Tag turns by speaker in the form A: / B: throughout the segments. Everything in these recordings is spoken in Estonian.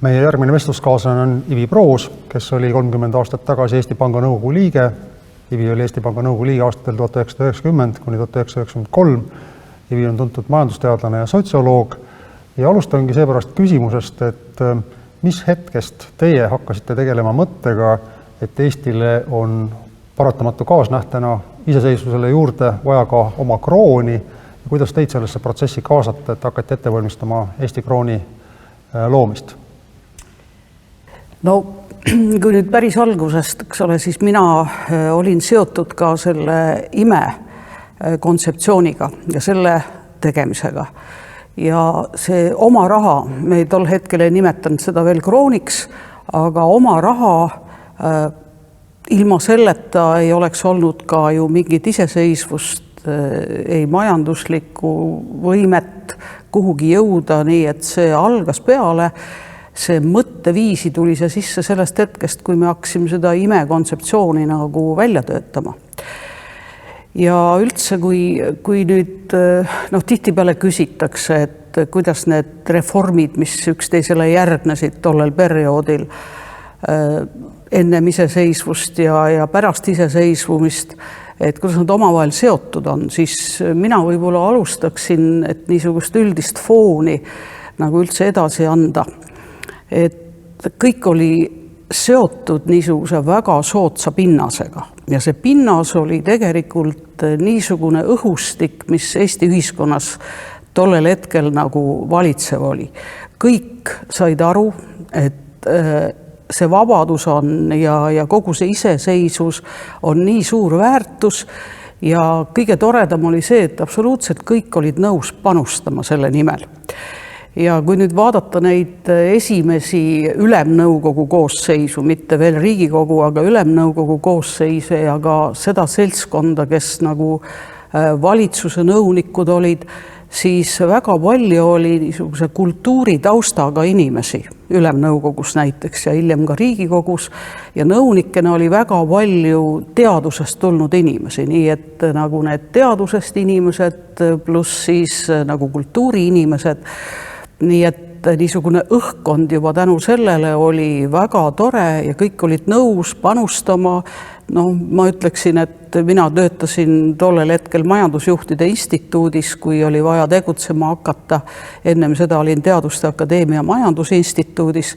A: Meie järgmine vestluskaaslane on Ivi Proos, kes oli 30 aastat tagasi Eesti Panga nõukogu liige. Ivi oli Eesti Panga nõukogu liige aastatel 1990 kuni 1993. Ivi on tuntud majandusteadlane ja sotsioloog. Ja alustangi seepärast küsimusest, et mis hetkest teie hakkasite tegelema mõttega, et Eestile on paratamatu kaasnähtena iseseisvusele juurde vaja ka oma krooni ja kuidas teid sellesse protsessi kaasata, et hakati ette valmistama Eesti krooni loomist?
B: No, kui nüüd päris algusest, eks ole, siis mina olin seotud ka selle ime kontseptsiooniga ja selle tegemisega. Ja see oma raha, me tol hetkel ei nimetanud seda veel krooniks, aga oma raha ilma selleta ei oleks olnud ka ju mingit iseseisvust, ei majanduslikku võimet kuhugi jõuda, nii et see algas peale. See mõtteviisi tuli see sisse sellest hetkest, kui me hakkasime seda ime kontseptsiooni nagu välja töötama. Ja üldse, kui nüüd tihtipeale küsitakse, et kuidas need reformid, mis üksteisele järgnesid tollel perioodil ennem iseseisvust ja pärast iseseisvumist, et kuidas nad omavahel seotud on, siis mina võib-olla alustaksin, et niisugust üldist fooni nagu üldse edasi anda. Et kõik oli seotud niisuguse väga soodsa pinnasega ja see pinnas oli tegelikult niisugune õhustik, mis Eesti ühiskonnas tollel hetkel nagu valitsev oli. Kõik said aru, et see vabadus on ja kogu see iseseisvus on nii suur väärtus ja kõige toredam oli see, et absoluutselt kõik olid nõus panustama selle nimel. Ja kui nüüd vaadata neid esimesi ülemnõukogu koosseisu, mitte veel Riigikogu, aga ülemnõukogu koosseise ja ka seda seltskonda, kes nagu valitsuse nõunikud olid, siis väga palju oli niisuguse kultuuritaustaga inimesi ülemnõukogus näiteks ja hiljem ka Riigikogus ja nõunikena oli väga palju teadusest tulnud inimesi, nii et nagu need teadusest inimesed pluss siis nagu kultuuriinimesed. Nii et niisugune õhkkond juba tänu sellele oli väga tore ja kõik olid nõus panustama. No, ma ütleksin, et mina töötasin tollel hetkel majandusjuhtide instituudis, kui oli vaja tegutsema hakata. Ennem seda olin Teaduste Akadeemia majandusinstituudis.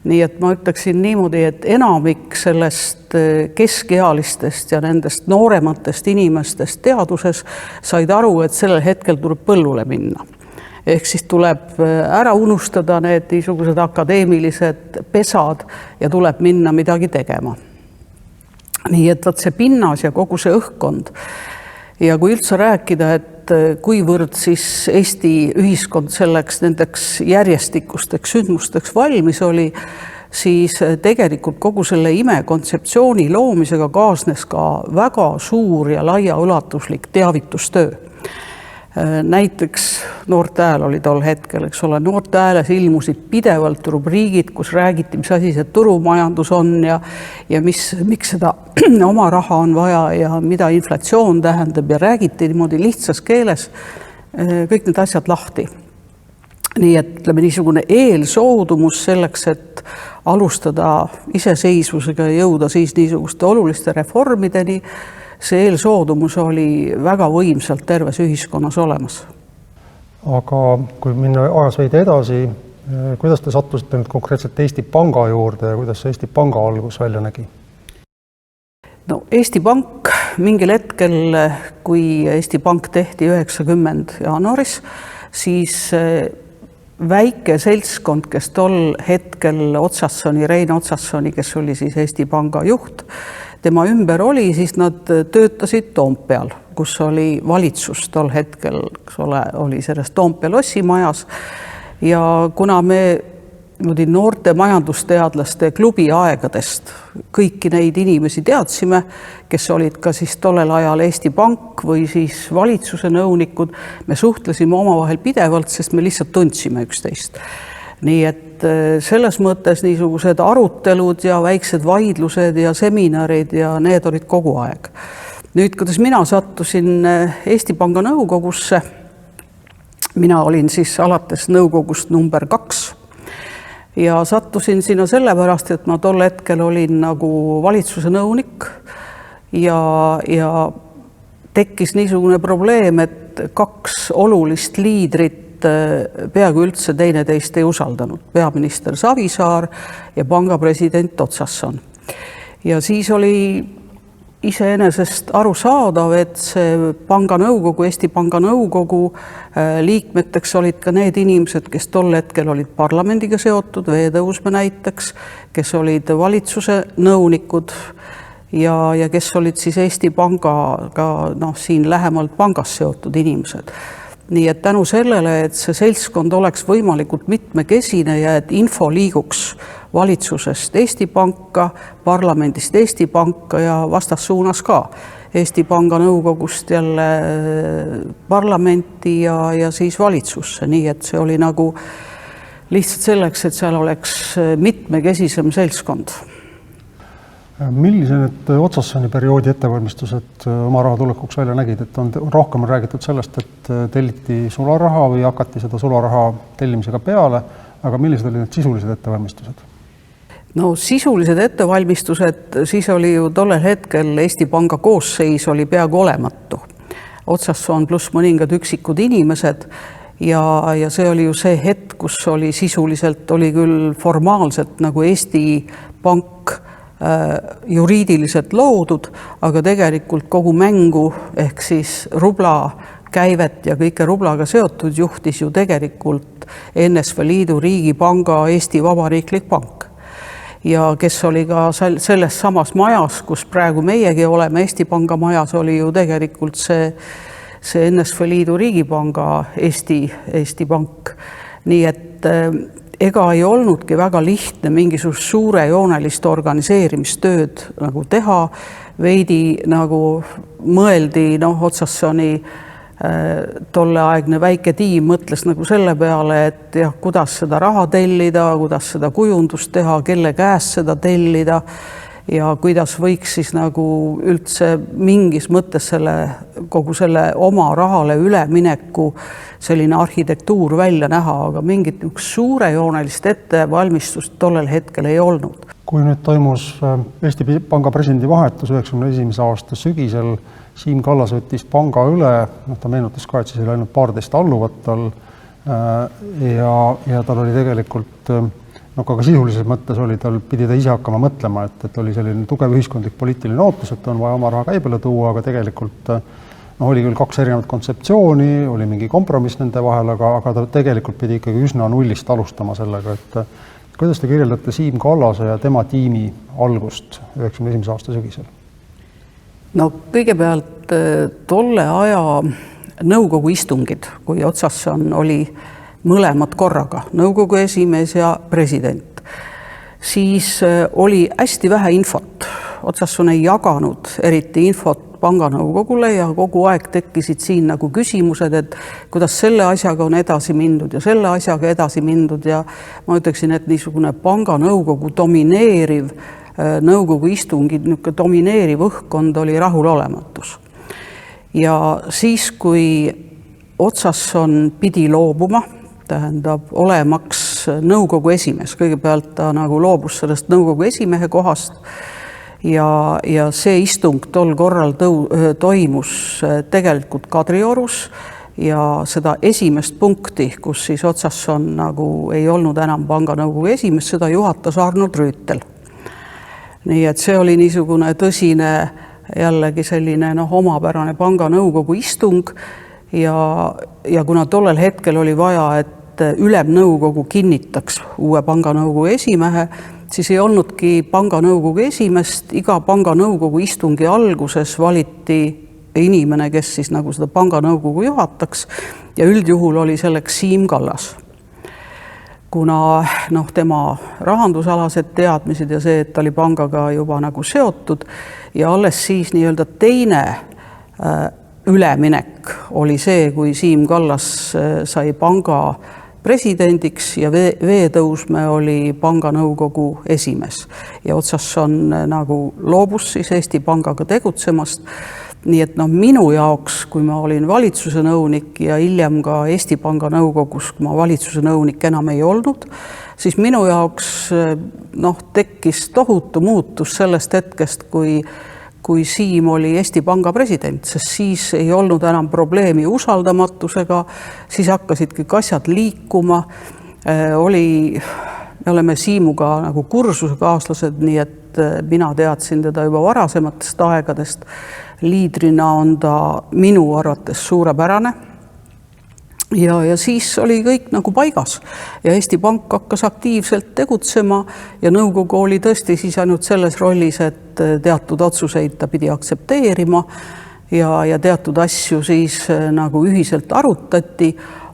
B: Nii et ma ütleksin niimoodi, et enamik sellest keskealistest ja nendest noorematest inimestest teaduses said aru, et sellel hetkel tuleb põllule minna. Ehk siis tuleb ära unustada need niisugused akadeemilised pesad ja tuleb minna midagi tegema. Nii et see pinnas ja kogu see õhkkond. Ja kui üldse rääkida, et kuivõrd siis Eesti ühiskond selleks nendeks järjestikusteks sündmusteks valmis oli, siis tegelikult kogu selle ime kontseptsiooni loomisega kaasnes ka väga suur ja laiaulatuslik teavitustöö. Näiteks Noorte Hääl oli tol hetkel, eks ole, Noorte Hääles ilmusid pidevalt rubriigid, kus räägiti, mis asi see turumajandus on ja miks seda oma raha on vaja ja mida inflatsioon tähendab ja räägiti niimoodi lihtsas keeles kõik need asjad lahti. Nii et niisugune eelsoodumus selleks, et alustada iseseisvusega ja jõuda siis niisuguste oluliste reformideni, see eelsoodumus oli väga võimsalt terves ühiskonnas olemas.
A: Aga kui minna ajas veidi edasi, kuidas te sattusite nüüd konkreetselt Eesti Panga juurde ja kuidas see Eesti Panga algus välja nägi?
B: No, Eesti Pank mingil hetkel, kui Eesti Pank tehti 90 jaanuaris, siis väike seltskond, kes tol hetkel Rein Otsassoni, kes oli siis Eesti Panga juht, tema ümber oli, siis nad töötasid Toompeal, kus oli valitsus tol hetkel, eks ole, oli selles Toompea lossimajas. Ja kuna me noorte majandusteadlaste klubi aegadest kõiki neid inimesi teadsime, kes olid ka siis tollel ajal Eesti Pank või siis valitsuse nõunikud, me suhtlesime omavahel pidevalt, sest me lihtsalt tundsime üksteist. Nii et selles mõttes niisugused arutelud ja väiksed vaidlused ja seminarid ja need olid kogu aeg. Nüüd, kuidas mina sattusin Eesti Panga nõukogusse, mina olin siis alates nõukogust number 2 ja sattusin sinna sellepärast, et ma tol hetkel olin nagu valitsuse nõunik ja tekkis niisugune probleem, et kaks olulist liidrit peaaegu üldse teineteist ei usaldanud, peaminister Savisaar ja panga president Otsasson. Ja siis oli iseenesest arusaadav, et see panga nõukogu, Eesti Panga nõukogu liikmeteks olid ka need inimesed, kes tol hetkel olid parlamendiga seotud, Veetõusmäe näiteks, kes olid valitsuse nõunikud ja kes olid siis Eesti Pangaga siin lähemalt pangas seotud inimesed. Nii et tänu sellele, et see seltskond oleks võimalikult mitmekesine ja et info liiguks valitsusest Eesti Panka, parlamendist Eesti Panka ja vastassuunas ka Eesti Panga nõukogust jälle parlamenti ja siis valitsusse. Nii et see oli nagu lihtsalt selleks, et seal oleks mitmekesisem seltskond.
A: Millise need Otsassoni perioodi ettevalmistused oma raha tulekuks välja nägid, et on rohkem räägitud sellest, et telliti sularaha või hakati seda sularaha tellimisega peale, aga millised olid need sisulised ettevalmistused?
B: No sisulised ettevalmistused, siis oli ju tollel hetkel Eesti Panga koosseis oli peaaegu olematu. Otsasson pluss mõningad üksikud inimesed ja see oli ju see hetk, kus oli sisuliselt, oli küll formaalselt nagu Eesti Pank juriidiliselt loodud, aga tegelikult kogu mängu ehk siis rubla käivet ja kõike rublaga seotud juhtis ju tegelikult NSV Liidu Riigipanga Eesti Vabariiklik Pank. Ja kes oli ka selles samas majas, kus praegu meiegi oleme, Eesti Panga majas oli ju tegelikult see NSV Liidu Riigipanga Eesti Pank. Nii et ega ei olnudki väga lihtne mingisugust suurejoonelist organiseerimistööd nagu teha, veidi nagu mõeldi, Otsassoni tolleaegne väike tiim mõtles nagu selle peale, et jah, kuidas seda raha tellida, kuidas seda kujundust teha, kelle käest seda tellida ja kuidas võiks siis nagu üldse mingis mõttes kogu selle oma rahale ülemineku selline arhitektuur välja näha, aga mingit suurejoonelist ettevalmistust tollel hetkel ei olnud.
A: Kui nüüd toimus Eesti Panga presidendi vahetus 91. aasta sügisel, Siim Kallas võttis panga üle, ta meenutas ka, et siis oli ainult paarteist alluvat tal ja tal oli tegelikult aga sisulises mõttes pidi ta ise hakkama mõtlema, et oli selline tugev ühiskondlik poliitiline ootus, et on vaja oma raha käibele tuua, aga tegelikult oli küll kaks erinevat kontseptsiooni, oli mingi kompromiss nende vahel, aga ta tegelikult pidi ikkagi üsna nullist alustama sellega, et kuidas te kirjeldate Siim Kallase ja tema tiimi algust 91. aasta sügisel?
B: No kõigepealt tolle aja nõukogu istungid, kui Otsasson oli mõlemad korraga, nõukogu esimees ja president, siis oli hästi vähe infot. Otsasson ei jaganud eriti infot panganõukogule ja kogu aeg tekkisid siin nagu küsimused, et kuidas selle asjaga on edasi mindud ja selle asjaga edasi mindud ja ma ütleksin, et niisugune panganõukogu domineeriv nõukogu istungi domineeriv õhkkond oli rahulolematus. Ja siis, kui Otsasson pidi loobuma, tähendab olemaks nõukogu esimees, kõigepealt ta nagu loobus sellest nõukogu esimehe kohast ja see istung tol korral toimus tegelikult Kadriorus ja seda esimest punkti, kus siis Otsasson nagu ei olnud enam panganõukogu esimees, seda juhatas Arnold Rüütel. Nii et see oli niisugune tõsine jällegi selline omapärane panganõukogu istung ja kuna tollel hetkel oli vaja, et ülemnõukogu kinnitaks uue panganõukogu esimehe, siis ei olnudki panganõukogu esimest, iga panganõukogu istungi alguses valiti inimene, kes siis nagu seda panganõukogu juhataks ja üldjuhul oli selleks Siim Kallas. Kuna tema rahandusalased teadmised ja see, et ta oli pangaga juba nagu seotud ja alles siis nii-öelda teine üleminek oli see, kui Siim Kallas sai panga presidendiks ja Veetõusmäe oli panganõukogu esimees ja Otsasson nagu loobus siis Eesti Pangaga tegutsemast nii et minu jaoks, kui ma olin valitsuse nõunik ja hiljem ka Eesti Panga nõukogus, kui ma valitsuse nõunik enam ei olnud, siis minu jaoks tekkis tohutu muutus sellest hetkest, kui Siim oli Eesti Panga president, sest siis ei olnud enam probleemi usaldamatusega, siis hakkasid kõik asjad liikuma, me oleme Siimuga nagu kursusekaaslased, nii et mina teadsin teda juba varasematest aegadest. Liidrina on ta minu arvates suurepärane ja siis oli kõik nagu paigas ja Eesti Pank hakkas aktiivselt tegutsema ja nõukogu oli tõesti siis ainult selles rollis, et teatud otsuseid ta pidi aktsepteerima ja teatud asju siis nagu ühiselt arutati,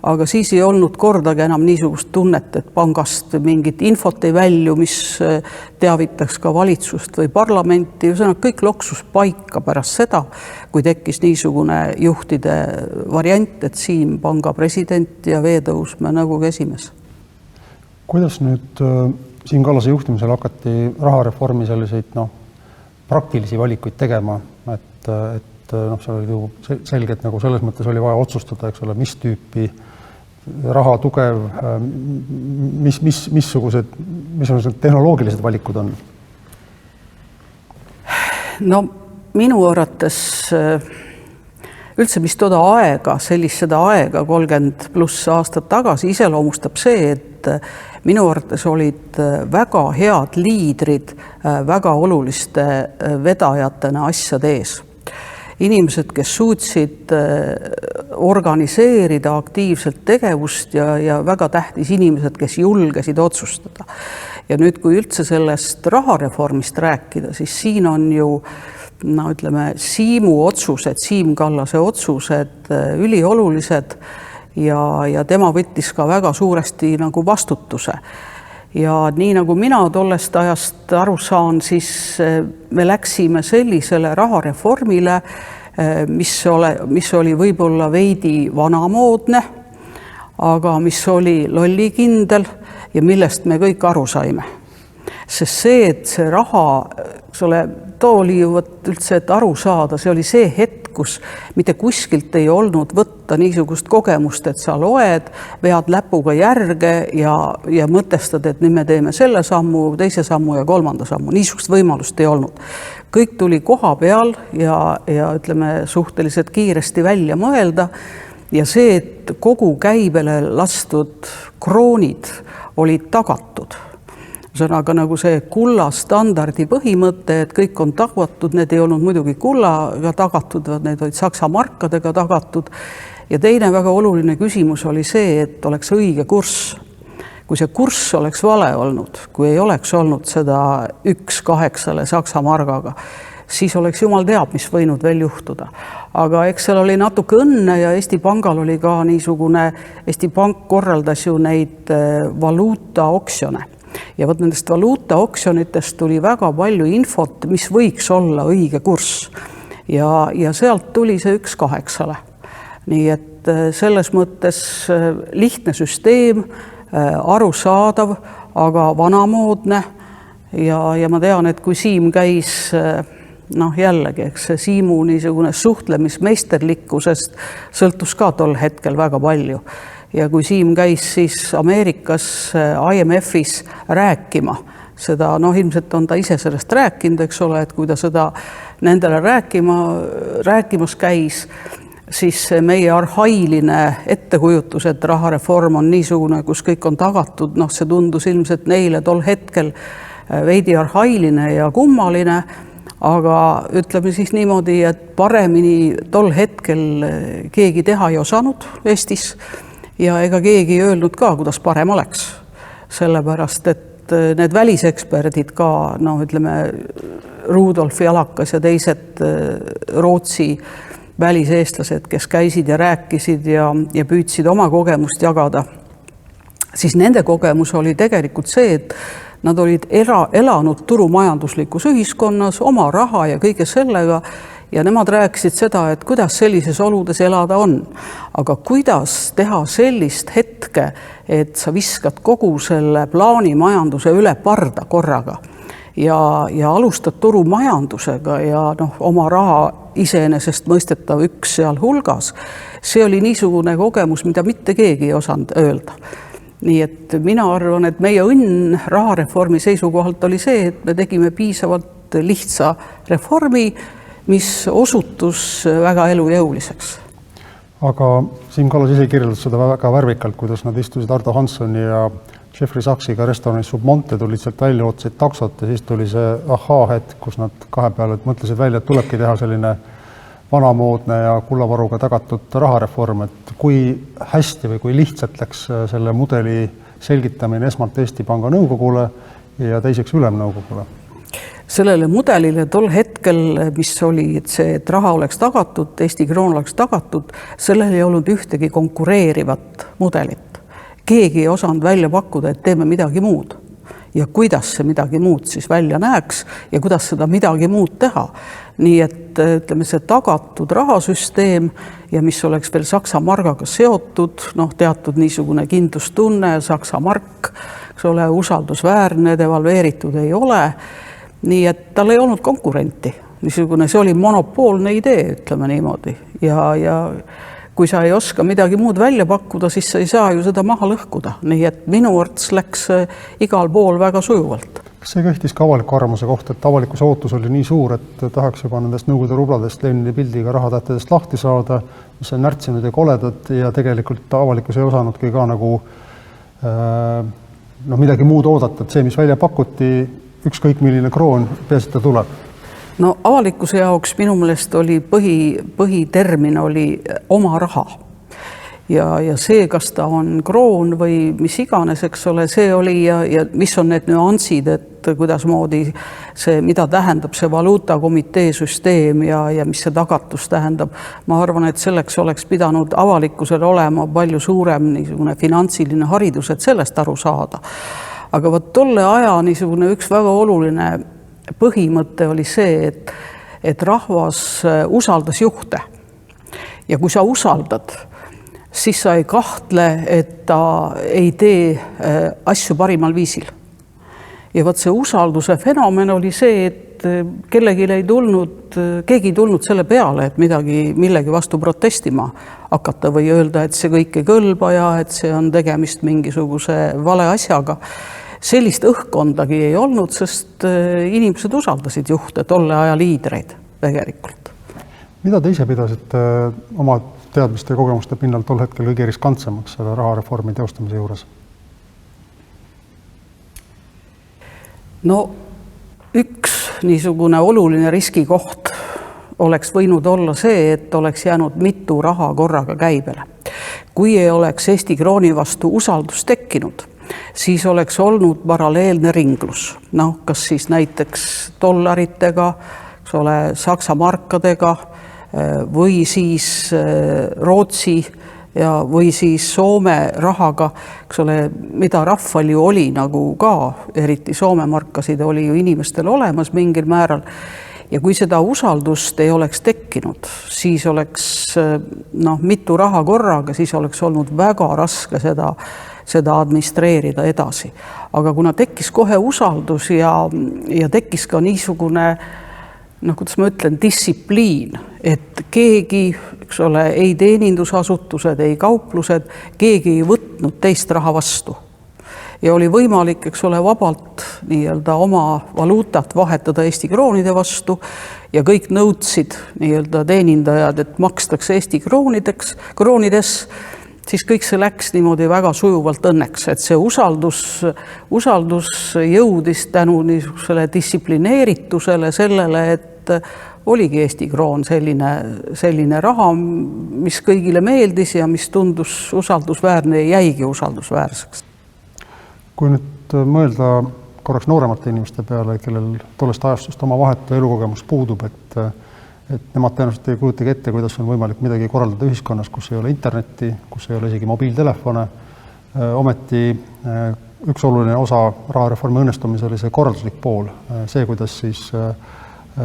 B: aga siis ei olnud kordagi enam niisugust tunnet, et pangast mingit infot ei välju, mis teavitaks ka valitsust või parlamenti. Kõik loksus paika pärast seda, kui tekkis niisugune juhtide variant, et Siim Panga president ja Veetõusmäe nõukogu esimees.
A: Kuidas nüüd Siim Kallase juhtimisel hakati rahareformi selliseid praktilisi valikuid tegema, et seal oli ju selge, et nagu selles mõttes oli vaja otsustada, eks ole, mis tüüpi raha tugev, missugused tehnoloogilised valikud on?
B: Minu arvates üldse, mis toda aega, seda aega 30+ aastat tagasi iseloomustab see, et minu arvates olid väga head liidrid väga oluliste vedajatena asjade ees. Inimesed, kes suutsid organiseerida aktiivselt tegevust ja väga tähtis inimesed, kes julgesid otsustada. Ja nüüd, kui üldse sellest rahareformist rääkida, siis siin on ju Siimu otsused, Siim Kallase otsused üliolulised ja tema võttis ka väga suuresti nagu vastutuse. Ja nii nagu mina tollest ajast aru saan, siis me läksime sellisele rahareformile, mis oli võib-olla veidi vanamoodne, aga mis oli lollikindel ja millest me kõik aru saime. Sest see, et see raha, too oli ju üldse, et aru saada, see oli see hetk, kus mitte kuskilt ei olnud võtta niisugust kogemust, et sa loed, vead läpuga järge ja mõtestad, et nüüd me teeme selle sammu, teise sammu ja kolmanda sammu. Niisugust võimalust ei olnud. Kõik tuli koha peal ja suhteliselt kiiresti välja mõelda ja see, et kogu käibele lastud kroonid olid tagatud. Sõnaga nagu see kullastandardi põhimõte, et kõik on tagatud, need ei olnud muidugi kullaga tagatud, need olid Saksa markadega tagatud. Ja teine väga oluline küsimus oli see, et oleks õige kurss. Kui see kurss oleks vale olnud, kui ei oleks olnud seda 1,8 Saksa margaga, siis oleks jumal teab, mis võinud veel juhtuda. Aga eks seal oli natuke õnne ja Eesti Pangal oli ka niisugune, Eesti Pank korraldas ju neid valuutaoksjone. Ja nendest valuutaoksjonitest tuli väga palju infot, mis võiks olla õige kurss. Ja sealt tuli see 1,8. Nii et selles mõttes lihtne süsteem, arusaadav, aga vanamoodne. Ja ma tean, et kui Siim käis, jällegi, eks see Siimu niisugune suhtlemismeisterlikkusest sõltus ka tol hetkel väga palju. Ja kui Siim käis siis Ameerikas IMF-is rääkima, seda ilmselt on ta ise sellest rääkinud, eks ole, et kui ta seda nendele rääkimas käis, siis meie arhailine ettekujutus, et rahareform on niisugune, kus kõik on tagatud, see tundus ilmselt neile tol hetkel veidi arhailine ja kummaline, aga ütleme siis niimoodi, et paremini tol hetkel keegi teha ei osanud Eestis. Ja ega keegi ei öelnud ka, kuidas parem oleks. Sellepärast, et need väliseksperdid ka, Rudolf Jalakas ja teised Rootsi väliseestlased, kes käisid ja rääkisid ja püüdsid oma kogemust jagada, siis nende kogemus oli tegelikult see, et nad olid elanud turumajanduslikus ühiskonnas, oma raha ja kõige sellega, ja nemad rääkisid seda, et kuidas sellises oludes elada on. Aga kuidas teha sellist hetke, et sa viskad kogu selle plaanimajanduse üle parda korraga ja alustad turumajandusega ja oma raha iseenesest mõistetav üks seal hulgas. See oli niisugune kogemus, mida mitte keegi ei osanud öelda. Nii et mina arvan, et meie õnn rahareformi seisukohalt oli see, et me tegime piisavalt lihtsa reformi, mis osutus väga elujõuliseks.
A: Aga Siim Kallas ise kirjeldas seda väga värvikalt, kuidas nad istusid Ardo Hanssoni ja Jeffrey Sachsiga restoranis Submonte, tulid sealt välja, ootasid taksot ja siis tuli see hetk, kus nad kahe peale mõtlesid välja, et tulebki teha selline vanamoodne ja kullavaruga tagatud rahareform, et kui hästi või kui lihtsalt läks selle mudeli selgitamine esmalt Eesti Panga nõukogule ja teiseks ülemnõukogule.
B: Sellele mudelile tol hetkel, mis oli, et raha oleks tagatud, Eesti kroon oleks tagatud, sellel ei olnud ühtegi konkureerivat mudelit. Keegi ei osanud välja pakkuda, et teeme midagi muud. Ja kuidas see midagi muud siis välja näeks ja kuidas seda midagi muud teha. Nii et ütleme, see tagatud rahasüsteem ja mis oleks veel Saksa margaga seotud, teatud niisugune kindlustunne, Saksa mark, eks ole, usaldusväärne, devalveeritud ei ole. Nii et tal ei olnud konkurenti. Niisugune, see oli monopoolne idee, ütleme niimoodi. Ja kui sa ei oska midagi muud välja pakkuda, siis sa ei saa ju seda maha lõhkuda. Nii et minu arvates läks igal pool väga sujuvalt.
A: Kas see kehtis ka avaliku arvamuse kohta, et avalikus ootus oli nii suur, et tahaks juba nendest Nõukogude rubladest Lenini pildiga rahatähtedest lahti saada, mis on närtsinud ja koledad ja tegelikult avalikkus ei osanudki ka nagu midagi muud oodata, et see, mis välja pakuti, ükskõik milline kroon, peaasi, et ta tuleb.
B: No avalikkuse jaoks minu meelest oli põhitermin oli oma raha. Ja see, kas ta on kroon või mis iganes, eks ole, see oli ja mis on need nüansid, et kuidas moodi see, mida tähendab see valuutakomitee süsteem ja mis see tagatus tähendab. Ma arvan, et selleks oleks pidanud avalikkusel olema palju suurem niisugune finantsiline haridus, et sellest aru saada. Aga tolle aja niisugune üks väga oluline põhimõte oli see, et rahvas usaldas juhte. Ja kui sa usaldad, siis sa ei kahtle, et ta ei tee asju parimal viisil. Ja see usalduse fenomen oli see, et keegi ei tulnud selle peale, et millegi vastu protestima hakata või öelda, et see kõik ei kõlba ja et see on tegemist mingisuguse vale asjaga. Sellist õhkkondagi ei olnud, sest inimesed usaldasid juhte, tolle aja liidreid tegelikult.
A: Mida te ise pidasite oma teadmiste ja kogemuste pinnal tol hetkel kõige riskantsemaks selle rahareformi teostamise juures? No üks niisugune oluline riskikoht oleks võinud olla see, et oleks jäänud mitu raha korraga käibele. Kui ei oleks Eesti krooni vastu usaldus tekkinud, siis oleks olnud paralleelne ringlus. Kas siis näiteks dollaritega, eks ole, Saksa markadega või siis Rootsi või siis Soome rahaga, eks ole, mida rahval ju oli nagu ka, eriti Soome markasid oli ju inimestel olemas mingil määral. Ja kui seda usaldust ei oleks tekkinud, siis oleks mitu raha korraga, siis oleks olnud väga raske seda administreerida edasi. Aga kuna tekkis kohe usaldus ja tekkis ka niisugune, kuidas ma ütlen, distsipliin, et keegi, eks ole, ei teenindusasutused, ei kauplused, keegi ei võtnud teist raha vastu. Ja oli võimalik, eks ole, vabalt nii-öelda oma valuutat vahetada Eesti kroonide vastu ja kõik nõudsid nii-öelda teenindajad, et makstakse Eesti kroonides, siis kõik see läks niimoodi väga sujuvalt õnneks, et see usaldus jõudis tänu niisugusele distsiplineeritusele sellele, et oligi Eesti kroon selline raha, mis kõigile meeldis ja mis tundus usaldusväärne ja jäigi usaldusväärseks. Kui nüüd mõelda korraks nooremate inimeste peale, kellel tollest ajastust oma vahetu elukogemus puudub, et nemad tõenäoliselt ei kujutagi ette, kuidas on võimalik midagi korraldada ühiskonnas, kus ei ole internetti, kus ei ole isegi mobiiltelefone. Ometi üks oluline osa rahareformi õnnestumise oli see korralduslik pool. See, kuidas siis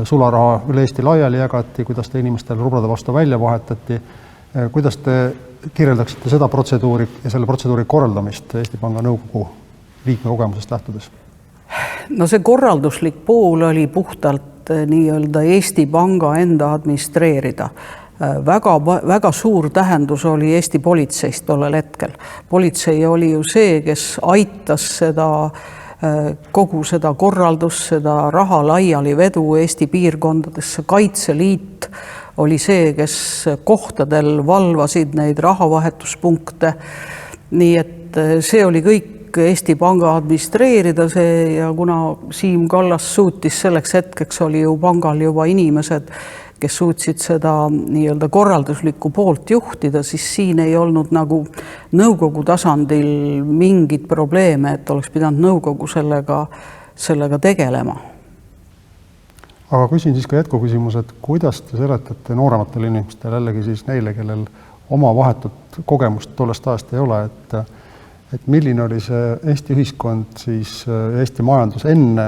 A: sularaha üle Eesti laiali jagati, kuidas te inimestel rublade vastu välja vahetati. Kuidas te kirjeldaksite seda protseduuri ja selle protseduuri korraldamist Eesti Panga nõukogu liikme kogemusest lähtudes?
B: no see korralduslik pool oli puhtalt nii-öelda Eesti Panga enda administreerida. Väga suur tähendus oli Eesti politseist tollel hetkel. Politsei oli ju see, kes aitas kogu seda korraldust, seda raha laiali vedu Eesti piirkondadesse. Kaitseliit oli see, kes kohtadel valvasid neid rahavahetuspunkte. Nii et see oli kõik Eesti Panga administreerida ja kuna Siim Kallas suutis selleks hetkeks, oli ju pangal juba inimesed, kes suutsid seda nii-öelda korralduslikku poolt juhtida, siis siin ei olnud nagu nõukogu tasandil mingit probleeme, et oleks pidanud nõukogu sellega tegelema.
A: Aga küsin siis ka jätkuküsimus, et kuidas te seletate noorematele inimestele, jällegi siis neile, kellel oma vahetut kogemust tollest ajast ei ole, et milline oli see Eesti ühiskond, siis Eesti majandus enne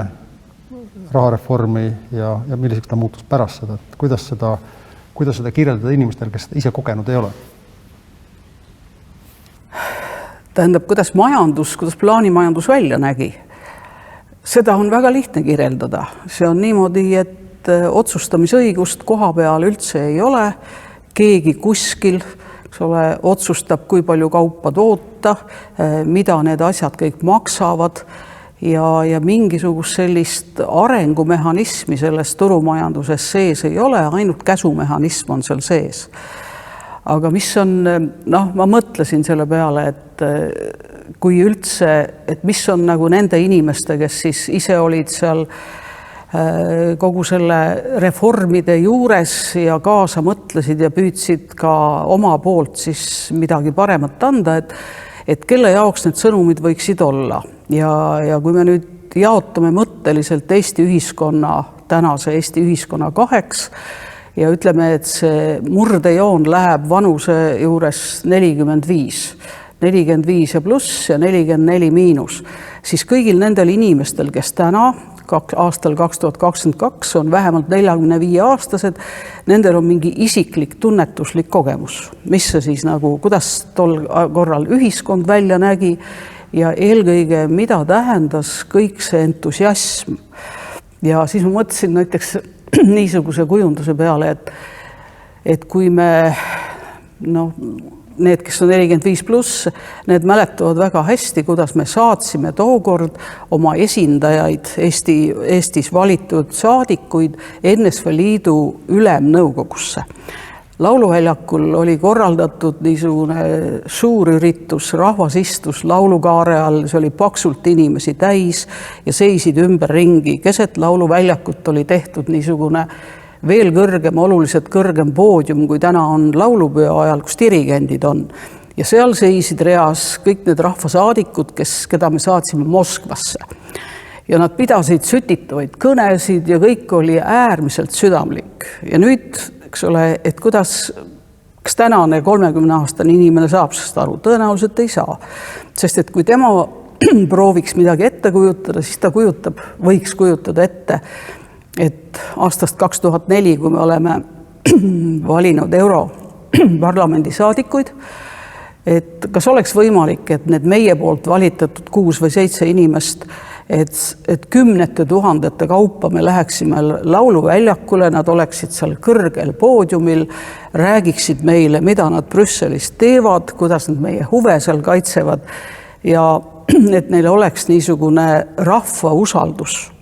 A: rahareformi ja milliseks ta muutus pärast seda, et kuidas seda kirjeldada inimestele, kes seda ise kogenud ei ole?
B: Tähendab, kuidas plaanimajandus välja nägi? Seda on väga lihtne kirjeldada. See on niimoodi, et otsustamisõigust koha peal üldse ei ole. Keegi kuskil otsustab, kui palju kaupa toota, mida need asjad kõik maksavad ja mingisugust sellist arengumehhanismi selles turumajanduses sees ei ole, ainult käsumehhanism on seal sees. Aga mis on, ma mõtlesin selle peale, et kui üldse, et mis on nagu nende inimeste, kes siis ise olid seal kogu selle reformide juures ja kaasa mõtlesid ja püüdsid ka oma poolt siis midagi paremat anda, et kelle jaoks need sõnumid võiksid olla. Ja kui me nüüd jaotame mõtteliselt Eesti ühiskonna, tänase Eesti ühiskonna 2 ja ütleme, et see murdejoon läheb vanuse juures 45 ja pluss ja 44 miinus, siis kõigil nendel inimestel, kes täna aastal 2022 on vähemalt 45-aastased, nendel on mingi isiklik tunnetuslik kogemus, mis see siis nagu, kuidas tol korral ühiskond välja nägi ja eelkõige, mida tähendas kõik see entusiasm. Ja siis ma mõtlesin näiteks niisuguse kujunduse peale, et kui me, need, kes on 45 pluss, need mäletavad väga hästi, kuidas me saatsime tookord oma esindajaid Eestis valitud saadikuid NSV Liidu ülemnõukogusse. Lauluväljakul oli korraldatud niisugune suur üritus, rahvas istus laulukaare all, see oli paksult inimesi täis ja seisid ümber ringi. Keset lauluväljakut oli tehtud niisugune veel kõrgem, oluliselt kõrgem poodium, kui täna on laulupeo ajal, kus dirigendid on. Ja seal seisid reas kõik need rahvasaadikud, keda me saatsime Moskvasse. Ja nad pidasid sütitavaid kõnesid ja kõik oli äärmiselt südamlik. Ja nüüd, eks ole, et kas tänane 30-aastane inimene saab sellest aru? Tõenäoliselt ei saa. Sest et kui tema prooviks midagi ette kujutada, siis ta võiks kujutada ette, et aastast 2004, kui me oleme valinud Europarlamendi saadikuid, et kas oleks võimalik, et need meie poolt valitatud 6 või 7 inimest, et kümnete tuhandete kaupa me läheksime lauluväljakule, nad oleksid seal kõrgel poodiumil, räägiksid meile, mida nad Brüsselis teevad, kuidas nad meie huve seal kaitsevad ja et neil oleks niisugune rahva usaldus.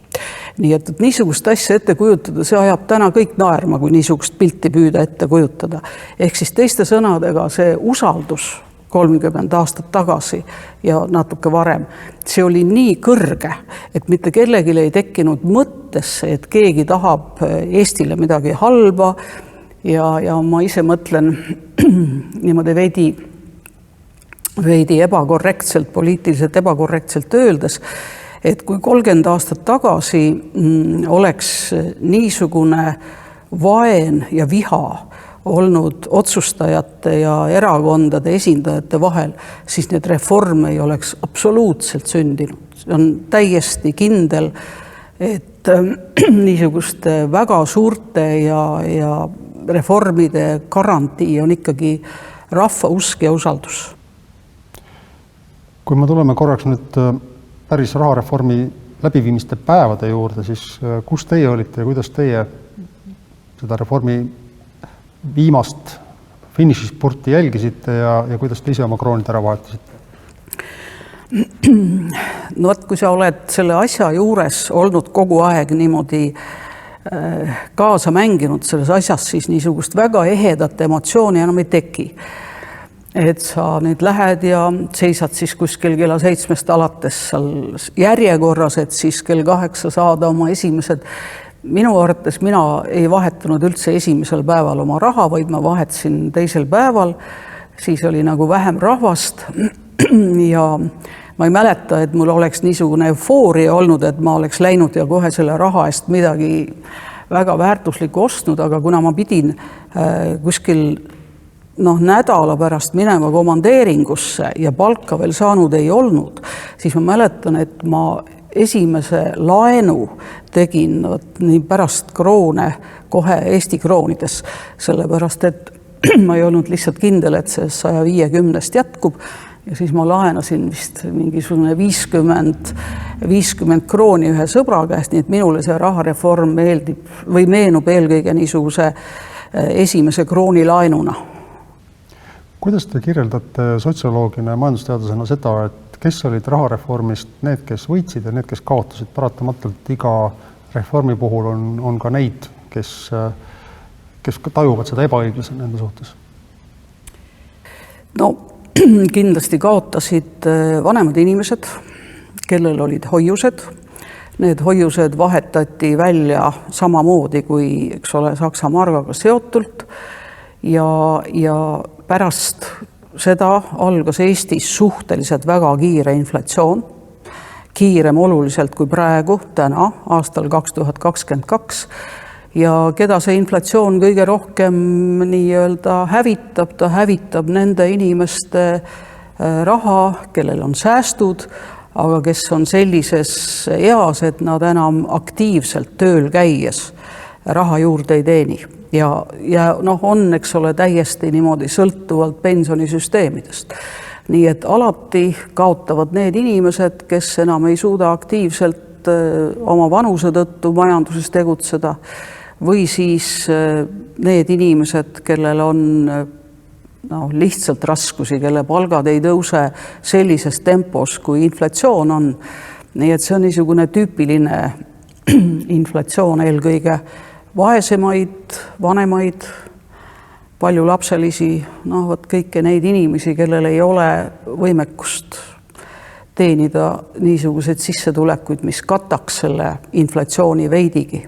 B: Nii et niisugust asja ette kujutada, see ajab täna kõik naerma, kui niisugust pilti püüda ette kujutada. Ehk siis teiste sõnadega see usaldus 30 aastat tagasi ja natuke varem, see oli nii kõrge, et mitte kellelgi ei tekkinud mõttesse, et keegi tahab Eestile midagi halba ja ma ise mõtlen niimoodi veidi ebakorrektselt, poliitiliselt ebakorrektselt öeldes, et kui 30 aastat tagasi oleks niisugune vaen ja viha olnud otsustajate ja erakondade esindajate vahel, siis need reforme ei oleks absoluutselt sündinud. See on täiesti kindel, et niisuguste väga suurte ja reformide garantii on ikkagi rahva usk ja usaldus.
A: Kui me tuleme korraks nüüd päris rahareformi läbiviimiste päevade juurde, siis kus teie olite ja kuidas teie seda reformi viimast finišispurti jälgisite ja kuidas te ise oma kroonid ära vahetasite?
B: No vot, kui sa oled selle asja juures olnud kogu aeg niimoodi kaasa mänginud selles asjas, siis niisugust väga ehedat emotsiooni enam ei teki. Et sa nüüd lähed ja seisad siis kuskil kella 7 alates seal järjekorras, et siis kell 8 saada oma esimesed. Minu arvates mina ei vahetanud üldse esimesel päeval oma raha, vaid ma vahetasin teisel päeval, siis oli nagu vähem rahvast ja ma ei mäleta, et mul oleks niisugune eufooria olnud, et ma oleks läinud ja kohe selle raha eest midagi väga väärtuslikku ostnud, aga kuna ma pidin kuskil nädala pärast minema komandeeringusse ja palka veel saanud ei olnud, siis ma mäletan, et ma esimese laenu tegin nii pärast kroone kohe Eesti kroonides, sellepärast et ma ei olnud lihtsalt kindel, et see 150 jätkub ja siis ma laenasin vist mingisugune 50 krooni ühe sõbra käest, nii et minule see rahareform meeldib või meenub eelkõige niisuguse esimese krooni laenuna.
A: Kuidas te kirjeldate sotsioloogina ja majandusteadlasena seda, et kes olid rahareformist need, kes võitsid ja need, kes kaotasid? Paratamatult iga reformi puhul on ka neid, kes tajuvad seda ebaõiglasena nende suhtes.
B: No kindlasti kaotasid vanemad inimesed, kellel olid hoiused. Need hoiused vahetati välja samamoodi kui, eks ole, Saksa margaga seotult ja pärast seda algas Eestis suhteliselt väga kiire inflatsioon, kiirem oluliselt kui praegu, täna, aastal 2022. Ja keda see inflatsioon kõige rohkem nii-öelda hävitab, ta hävitab nende inimeste raha, kellel on säästud, aga kes on sellises eas, et nad enam aktiivselt tööl käies raha juurde ei teeni. Ja on, eks ole, täiesti niimoodi sõltuvalt pensionisüsteemidest. Nii et alati kaotavad need inimesed, kes enam ei suuda aktiivselt oma vanuse tõttu majanduses tegutseda, või siis need inimesed, kellel on lihtsalt raskusi, kelle palgad ei tõuse sellises tempos, kui inflatsioon on. Nii et see on niisugune tüüpiline inflatsioon eelkõige vaesemaid, vanemaid, paljulapselisi, kõiki neid inimesi, kellel ei ole võimekust teenida niisuguseid sissetulekuid, mis kataks selle inflatsiooni veidigi.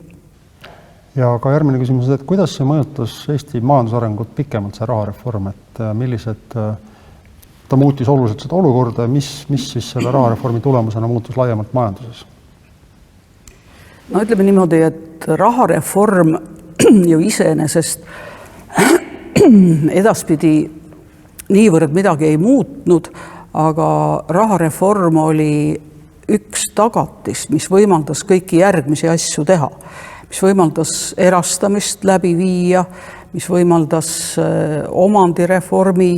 A: Ja ka järgmine küsimus, et kuidas see mõjutas Eesti majandusarengut pikemalt see rahareform, et millised ta muutis oluliselt seda olukorda ja mis siis selle rahareformi tulemusena muutus laiemalt majanduses? No
B: ütleme niimoodi, et rahareform ju iseenesest edaspidi niivõrd midagi ei muutnud, aga rahareform oli üks tagatist, mis võimaldas kõiki järgmisi asju teha, mis võimaldas erastamist läbi viia, mis võimaldas omandireformi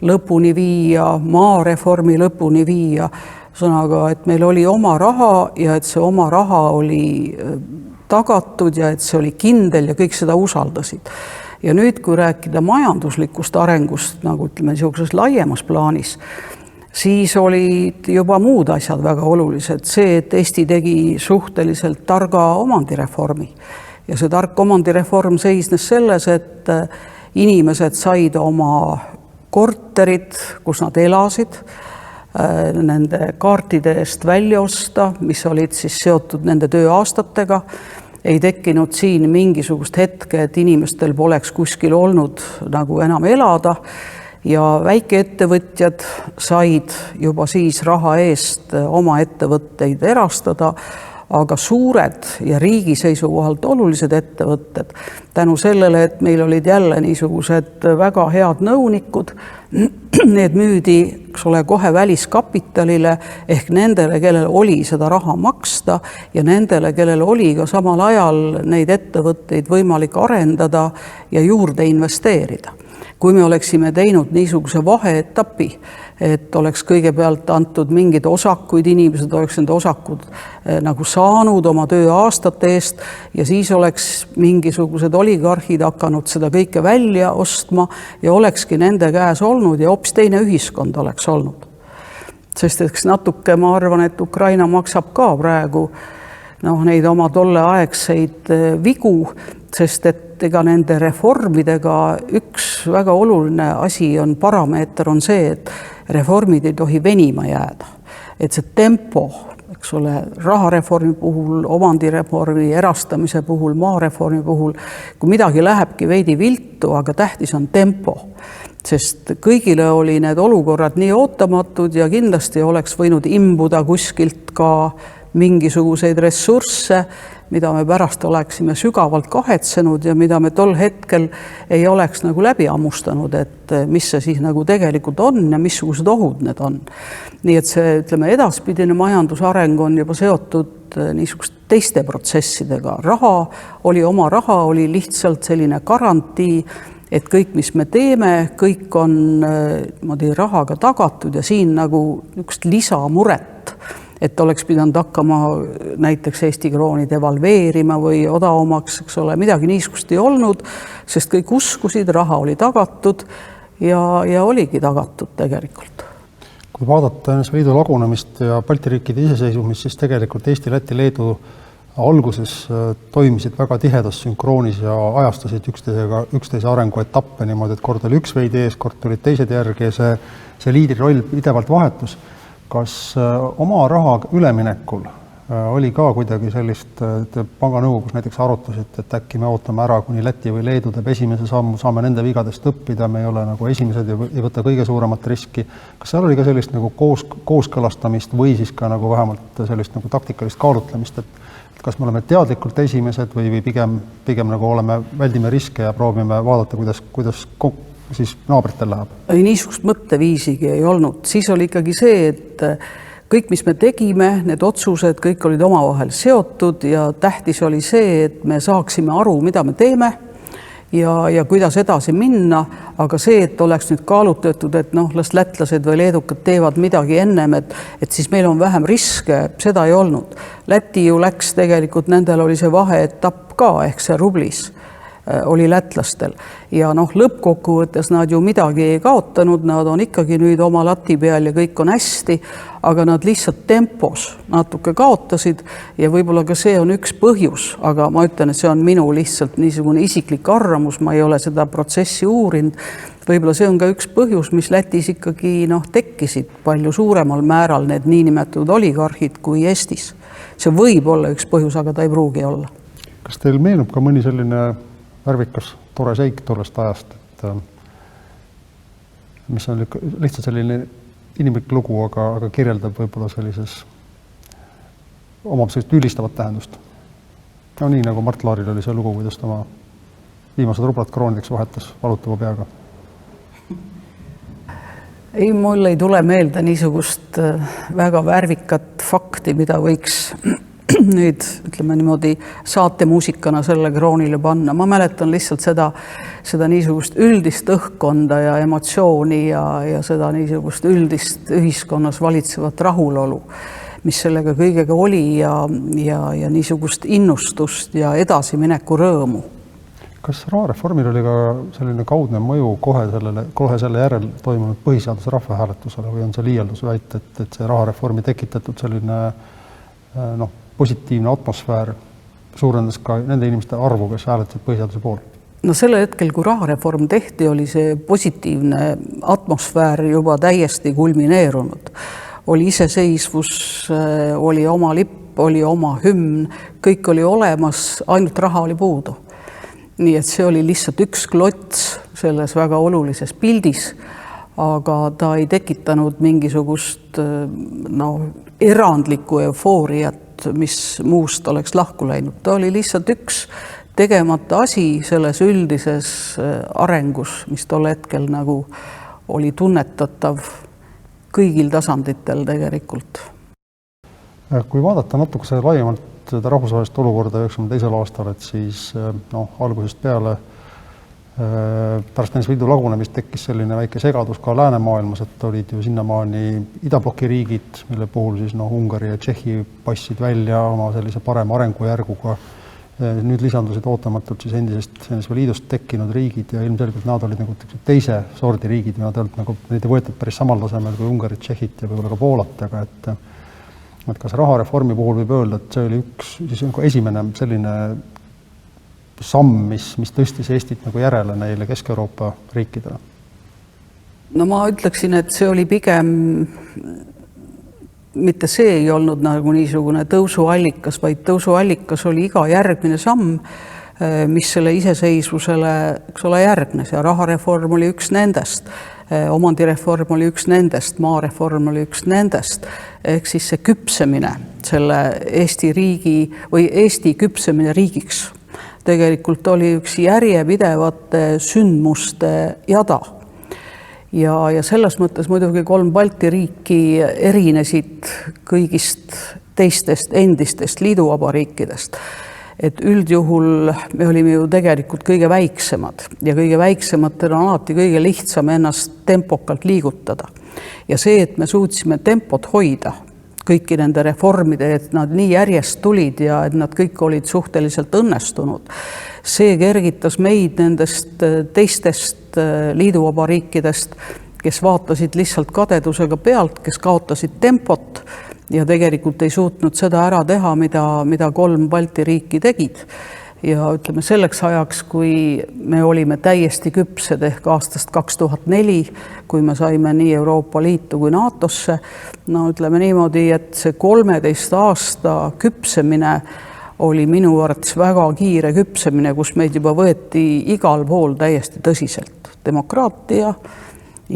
B: lõpuni viia, maareformi lõpuni viia. Sõnaga, et meil oli oma raha ja et see oma raha oli tagatud ja et see oli kindel ja kõik seda usaldasid. Ja nüüd, kui rääkida majanduslikust arengust, nagu ütleme niisuguses laiemas plaanis, siis olid juba muud asjad väga olulised. See, et Eesti tegi suhteliselt targa omandireformi. Ja see tark omandireform seisnes selles, et inimesed said oma korterid, kus nad elasid, nende kaartide eest välja osta, mis olid siis seotud nende tööaastatega. Ei tekkinud siin mingisugust hetke, et inimestel poleks kuskil olnud nagu enam elada ja väikeettevõtjad said juba siis raha eest oma ettevõtteid erastada, aga suured ja riigi seisukohalt olulised ettevõtted tänu sellele, et meil olid jälle niisugused väga head nõunikud, need müüdi, eks ole, kohe väliskapitalile ehk nendele, kellel oli seda raha maksta ja nendele, kellel oli ka samal ajal neid ettevõtteid võimalik arendada ja juurde investeerida. Kui me oleksime teinud niisuguse vaheetapi, et oleks kõigepealt antud mingid osakuid, inimesed oleks need osakud nagu saanud oma tööaastate eest ja siis oleks mingisugused oligarhid hakanud seda kõike välja ostma ja olekski nende käes olnud ja hoopis teine ühiskond oleks olnud. Sest eks natuke ma arvan, et Ukraina maksab ka praegu neid oma tolleaegseid vigu, sest et ega nende reformidega üks väga oluline asi on, parameeter on see, et reformid ei tohi venima jääda. Et see tempo, eks ole, rahareformi puhul, omandireformi, erastamise puhul, maareformi puhul, kui midagi lähebki veidi viltu, aga tähtis on tempo. Sest kõigile oli need olukorrad nii ootamatud ja kindlasti oleks võinud imbuda kuskilt ka mingisuguseid ressursse, mida me pärast oleksime sügavalt kahetsenud ja mida me tol hetkel ei oleks nagu läbi ammustanud, et mis see siis nagu tegelikult on ja missugused ohud need on. Nii et see, ütleme, edaspidine majandusareng on juba seotud niisugust teiste protsessidega. Oma raha oli lihtsalt selline garantii, et kõik, mis me teeme, kõik on rahaga tagatud ja siin nagu üks lisamuret, et oleks pidanud hakkama näiteks Eesti krooni devalveerima või odavamaks, eks ole, midagi niisugust ei olnud, sest kõik uskusid, raha oli tagatud ja oligi tagatud tegelikult.
A: Kui vaadata NSV Liidu lagunemist ja Balti riikide iseseisvumist, siis tegelikult Eesti, Läti, Leedu alguses toimisid väga tihedas sünkroonis ja ajastasid üksteise arenguetappe niimoodi, et kord oli üks veidi ees, kord tulid teised järgi ja see liidri roll pidevalt vahetus. Kas oma raha üleminekul oli ka kuidagi sellist, et panganõukogus näiteks arutasid, et äkki me ootame ära, kuni Läti või Leedu teeb esimese sammu, saame nende vigadest õppida, me ei ole nagu esimesed ja ei võta kõige suuremat riski. Kas seal oli ka sellist nagu kooskõlastamist või siis ka nagu vähemalt sellist nagu taktikalist kaalutlemist, et kas me oleme teadlikult esimesed või pigem nagu väldime riske ja proovime vaadata, kuidas siis naabritel läheb?
B: Ei, niisugust mõtteviisigi ei olnud. Siis oli ikkagi see, et kõik, mis me tegime, need otsused, kõik olid omavahel seotud ja tähtis oli see, et me saaksime aru, mida me teeme ja kuidas edasi minna, aga see, et oleks nüüd kaalutletud, et las lätlased või leedukad teevad midagi ennem, et siis meil on vähem riske, seda ei olnud. Läti ju läks tegelikult, nendel oli see vaheetapp ka, ehk see rublis oli lätlastel ja lõppkokkuvõttes nad ju midagi ei kaotanud, nad on ikkagi nüüd oma lati peal ja kõik on hästi, aga nad lihtsalt tempos natuke kaotasid ja võib-olla ka see on üks põhjus, aga ma ütlen, et see on minu lihtsalt niisugune isiklik arvamus, ma ei ole seda protsessi uurinud, võib-olla see on ka üks põhjus, mis Lätis ikkagi tekkisid palju suuremal määral need niinimetatud oligarhid kui Eestis. See võib olla üks põhjus, aga ta ei pruugi olla.
A: Kas teil meenub ka mõni selline värvikas, tore seik tollest ajast, et mis on lihtsalt selline inimlik lugu, aga kirjeldab võib-olla omab sellist ülistavat tähendust. Nii nagu Mart Laaril oli see lugu, kuidas ta oma viimased rublad kroonideks vahetas valutava peaga.
B: Ei, mul ei tule meelde niisugust väga värvikat fakti, mida võiks nüüd, ütleme niimoodi, saatemuusikana selle kroonile panna. Ma mäletan lihtsalt seda niisugust üldist õhkkonda ja emotsiooni ja seda niisugust üldist ühiskonnas valitsevat rahulolu, mis sellega kõigega oli ja niisugust innustust ja edasimineku rõõmu.
A: Kas rahareformil oli ka selline kaudne mõju kohe selle järel toimunud põhiseaduse rahvahääletusele või on see liialdus väita, et see rahareformi tekitatud selline positiivne atmosfäär suurendas ka nende inimeste arvu, kes hääletasid põhiseaduse pool? Selle
B: hetkel, kui rahareform tehti, oli see positiivne atmosfäär juba täiesti kulmineerunud. Oli iseseisvus, oli oma lipp, oli oma hümn, kõik oli olemas, ainult raha oli puudu. Nii et see oli lihtsalt üks klots selles väga olulises pildis, aga ta ei tekitanud mingisugust erandlikku eufooriat, mis muust oleks lahku läinud. Ta oli lihtsalt üks tegemata asi selles üldises arengus, mis tol hetkel nagu oli tunnetatav kõigil tasanditel tegelikult.
A: Kui vaadata natukese laiemalt seda rahvusvahelist olukorda 1992. aastal, et siis algusest peale Pärast NSV Liidu lagunemist tekkis selline väike segadus ka läänemaailmas, et olid ju sinnamaani idabloki riigid, mille puhul siis Ungari ja Tšehhi passid välja oma sellise parema arengujärguga. Nüüd lisandusid ootamatult siis endisest NSV Liidust tekkinud riigid ja ilmselgelt nad olid nagu teise sordi riigid, nad olid nagu, neid ei võetud päris samal tasemel kui Ungarit, Tšehhit ja võib-olla ka Poolat, aga et kas rahareformi puhul võib öelda, et see oli üks siis nagu esimene selline samm, mis tõstis Eestit nagu järele neile Kesk-Euroopa riikidele?
B: No ma ütleksin, et see oli pigem, mitte see ei olnud nagu niisugune tõusuallikas, vaid tõusuallikas oli iga järgmine samm, mis selle iseseisvusele, eks ole, järgnes ja rahareform oli üks nendest, omandireform oli üks nendest, maareform oli üks nendest, ehk siis see küpsemine, selle Eesti riigi või Eesti küpsemine riigiks tegelikult oli üks järjepidevate sündmuste jada. Ja selles mõttes muidugi 3 Balti riiki erinesid kõigist teistest endistest liiduvabariikidest. Et üldjuhul me olime ju tegelikult kõige väiksemad ja kõige väiksematel on alati kõige lihtsam ennast tempokalt liigutada. Ja see, et me suutsime tempot hoida kõiki nende reformide, et nad nii järjest tulid ja et nad kõik olid suhteliselt õnnestunud, see kergitas meid nendest teistest liiduvabariikidest, kes vaatasid lihtsalt kadedusega pealt, kes kaotasid tempot ja tegelikult ei suutnud seda ära teha, mida 3 Balti riiki tegid. Ja ütleme selleks ajaks, kui me olime täiesti küpsed ehk aastast 2004, kui me saime nii Euroopa Liitu kui NATOsse, no ütleme niimoodi, et see 13 aasta küpsemine oli minu arvates väga kiire küpsemine, kus meid juba võeti igal pool täiesti tõsiselt. Demokraatia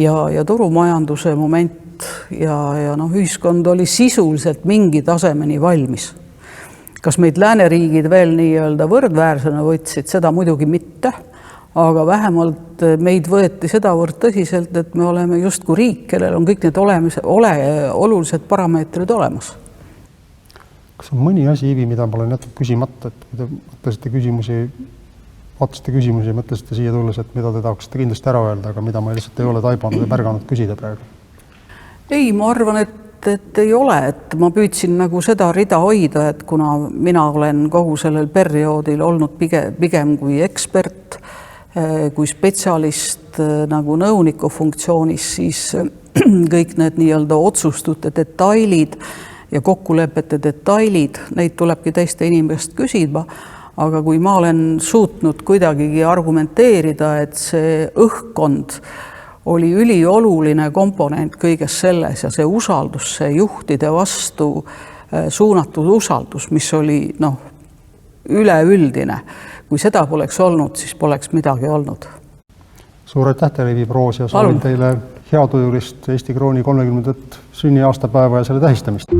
B: ja turumajanduse moment ja ühiskond oli sisuliselt mingi tasemeni valmis. Kas meid lääneriigid veel nii-öelda võrdväärsena võtsid, seda muidugi mitte, aga vähemalt meid võeti sedavõrd tõsiselt, et me oleme justkui riik, kellel on kõik need olulised parameetrid olemas.
A: Kas on mõni asi, Ivi, mida ma olen jätnud küsimata, et kui te vaatasite küsimusi ja mõtlesite siia tulles, et mida te tahaksite kindlasti ära öelda, aga mida ma lihtsalt ei ole taibanud ja märganud küsida praegu? Ei,
B: ma arvan, et ei ole, et ma püüdsin nagu seda rida hoida, et kuna mina olen kogu sellel perioodil olnud pigem kui ekspert, kui spetsialist nagu nõuniku funktsioonis, siis kõik need nii-öelda otsustute detailid ja kokkulepete detailid, neid tulebki teiste inimest küsida, aga kui ma olen suutnud kuidagigi argumenteerida, et see õhkkond oli ülioluline komponent kõiges selles ja see usaldus, see juhtide vastu suunatud usaldus, mis oli üleüldine. Kui seda poleks olnud, siis poleks midagi olnud.
A: Suur aitäh teile, Ivi Proos, ja soovin teile heatujulist Eesti Krooni 30. sünniaastapäeva ja selle tähistamist.